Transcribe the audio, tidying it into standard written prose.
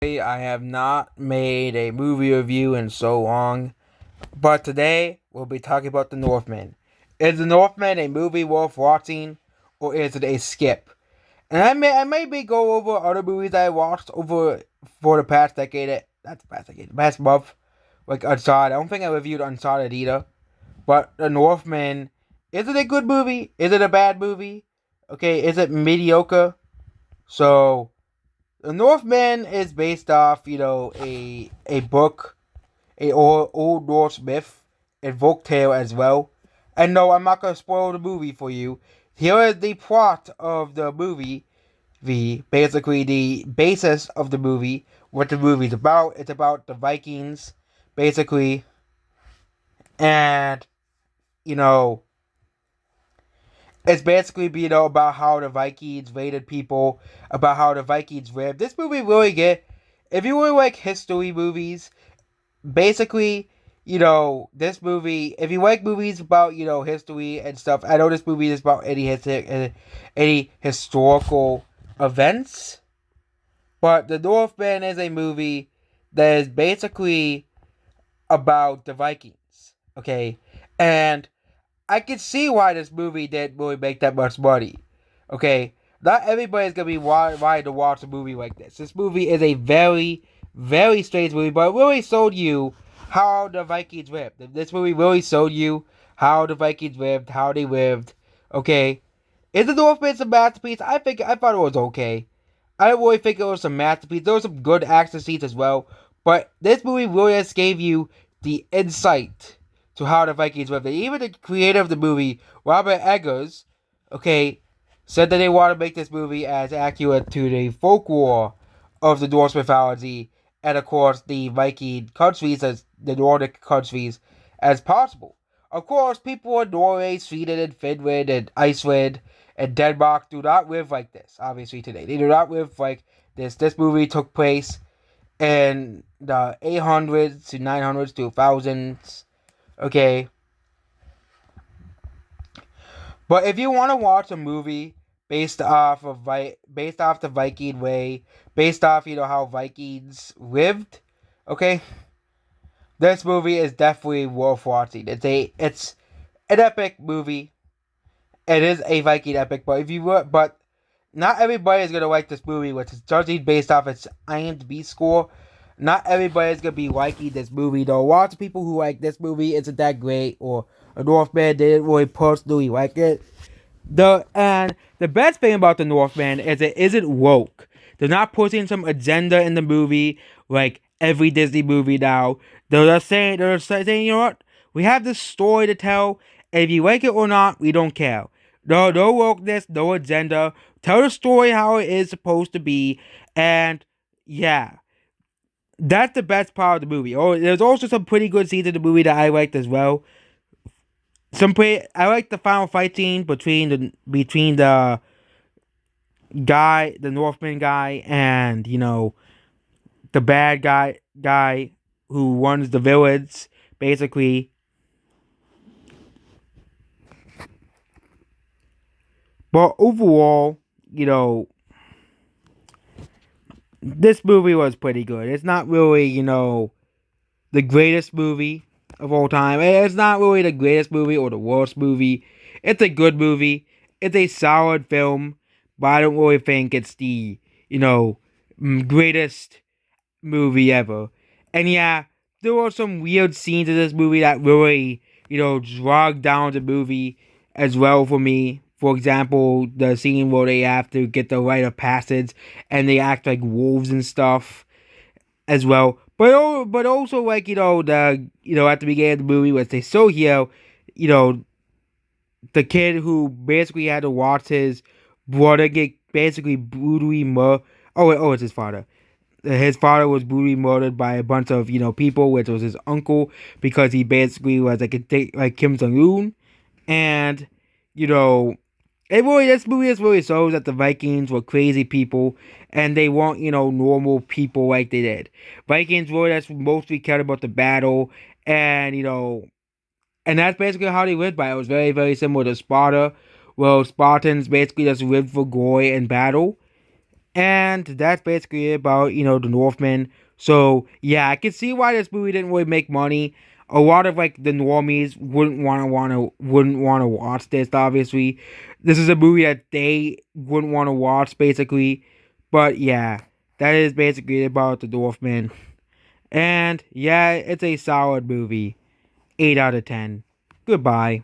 I have not made a movie review in so long, but today we'll be talking about The Northman. Is The Northman a movie worth watching, or is it a skip? And I maybe go over other movies I watched over for the past decade. That's the past decade, the past month, like Uncharted. I don't think I reviewed Uncharted either. But The Northman, is it a good movie? Is it a bad movie? Okay, is it mediocre? So the Northman is based off, a book, a old Norse myth, and folk tale as well. And no, I'm not gonna spoil the movie for you. Here is the plot of the movie. Basically the basis of the movie, what the movie's about. It's about the Vikings, basically, and you know, it's basically about how the Vikings raided people, about how the Vikings lived. This movie really get if you really like history movies, basically, this movie, if you like movies about, history and stuff, I know this movie is about any historical events, but The Northman is a movie that is basically about the Vikings, okay? And I can see why this movie didn't really make that much money, okay? Not everybody's gonna be wanting to watch a movie like this. This movie is a very, very strange movie, but it really showed you how the Vikings lived. This movie really showed you how the Vikings lived, how they lived. Okay, is the Northman a masterpiece? I thought it was okay. I don't really think it was a masterpiece. There were some good action scenes as well, but this movie really just gave you the insight to how the Vikings lived. And even the creator of the movie, Robert Eggers, okay, said that they want to make this movie as accurate to the folklore of the Norse mythology and, of course, the Viking countries, as the Nordic countries, as possible. Of course, people in Norway, Sweden, and Finland, and Iceland, and Denmark do not live like this, obviously, today. They do not live like this. This movie took place in the 800s to 900s to 1000s. Okay, but if you want to watch a movie based off the Viking way, based off how Vikings lived, okay, this movie is definitely worth watching. It's an epic movie. It is a Viking epic, but not everybody is gonna like this movie, which is judging based off its IMDb score. Not everybody is gonna be liking this movie though. Lots of people who like this movie isn't that great, or a Northman didn't really personally like it. The best thing about the Northman is it isn't woke. They're not putting some agenda in the movie like every Disney movie now. They're saying, you know what? We have this story to tell, and if you like it or not, we don't care. No wokeness, no agenda. Tell the story how it is supposed to be, and yeah, that's the best part of the movie. Oh, there's also some pretty good scenes in the movie that I liked as well. I like the final fight scene between the guy, the Northman guy, and the bad guy who runs the village, basically. But overall, this movie was pretty good. It's not really, the greatest movie of all time. It's not really the greatest movie or the worst movie. It's a good movie. It's a solid film, but I don't really think it's the, greatest movie ever. And yeah, there were some weird scenes in this movie that really, dragged down the movie as well for me. For example, the scene where they have to get the rite of passage and they act like wolves and stuff as well. But also like at the beginning of the movie when they show here, you know the kid who basically had to watch his brother get basically brutally murdered. It's his father. His father was brutally murdered by a bunch of people, which was his uncle, because he basically was like Kim Jong Un, and you know this movie just really shows that the Vikings were crazy people, and they weren't normal people like they did. Vikings were just mostly cared about the battle, and and that's basically how they lived by. It was very, very similar to Sparta. Well, Spartans basically just lived for glory and battle. And that's basically about, the Northman. So yeah, I can see why this movie didn't really make money. A lot of like the normies wouldn't want to watch this. Obviously, this is a movie that they wouldn't want to watch, basically. But yeah, that is basically about the Northman. And yeah, it's a solid movie. 8 out of 10. Goodbye.